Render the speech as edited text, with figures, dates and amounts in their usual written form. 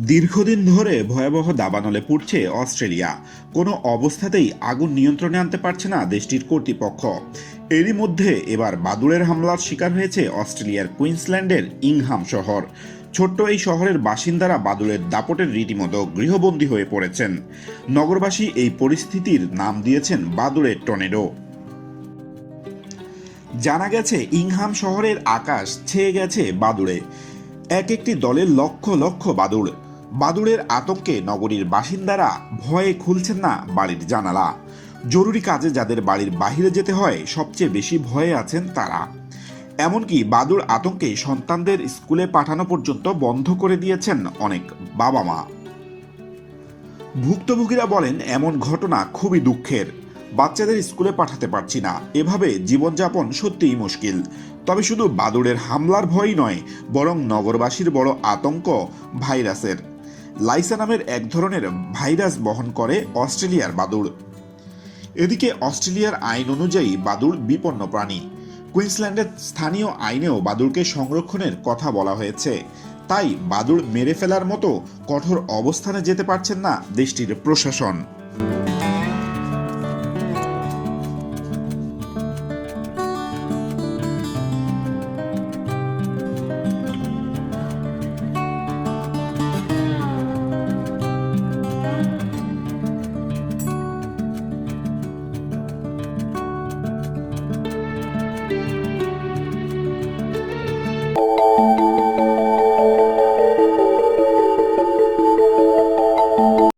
দীর্ঘদিন ধরে ভয়াবহ দাবানলে পুড়ছে অস্ট্রেলিয়া। কোনো অবস্থাতেই আগুন নিয়ন্ত্রণে আনতে পারছে না দেশটির কর্তৃপক্ষ। এরই মধ্যে এবার বাদুড়ের হামলার শিকার হয়েছে অস্ট্রেলিয়ার কুইন্সল্যান্ডের ইংহাম শহর। ছোট্ট এই শহরের বাসিন্দারা বাদুড়ের দাপটের রীতিমতো গৃহবন্দী হয়ে পড়েছেন। নগরবাসী এই পরিস্থিতির নাম দিয়েছেন বাদুড়ের টর্নেডো। জানা গেছে ইংহাম শহরের আকাশ ছেয়ে গেছে বাদুড়ে। এক একটি দলের লক্ষ লক্ষ বাদুড়। বাদুড়ের আতঙ্কে নগরীর বাসিন্দারা ভয়ে খুলছেন না বাড়ির জানালা। জরুরি কাজে যাদের বাড়ির বাইরে যেতে হয় সবচেয়ে বেশি ভয়ে আছেন তারা। এমনকি বাদুড় আতঙ্কে সন্তানদের স্কুলে পাঠানো পর্যন্ত বন্ধ করে দিয়েছেন অনেক বাবা মা। ভুক্তভোগীরা বলেন, এমন ঘটনা খুবই দুঃখের। বাচ্চাদের স্কুলে পাঠাতে পারছি না, এভাবে জীবনযাপন সত্যিই মুশকিল। তবে শুধু বাদুড়ের হামলার ভয়ই নয়, বরং নগরবাসীর বড় আতঙ্ক ভাইরাসের। লাইসা নামের এক ধরনের ভাইরাস বহন করে অস্ট্রেলিয়ার বাদুড়। এদিকে অস্ট্রেলিয়ার আইন অনুযায়ী বাদুড় বিপন্ন প্রাণী। কুইন্সল্যান্ডের স্থানীয় আইনেও বাদুড়কে সংরক্ষণের কথা বলা হয়েছে। তাই বাদুড় মেরে ফেলার মতো কঠোর অবস্থানে যেতে পারছেন না দেশটির প্রশাসন।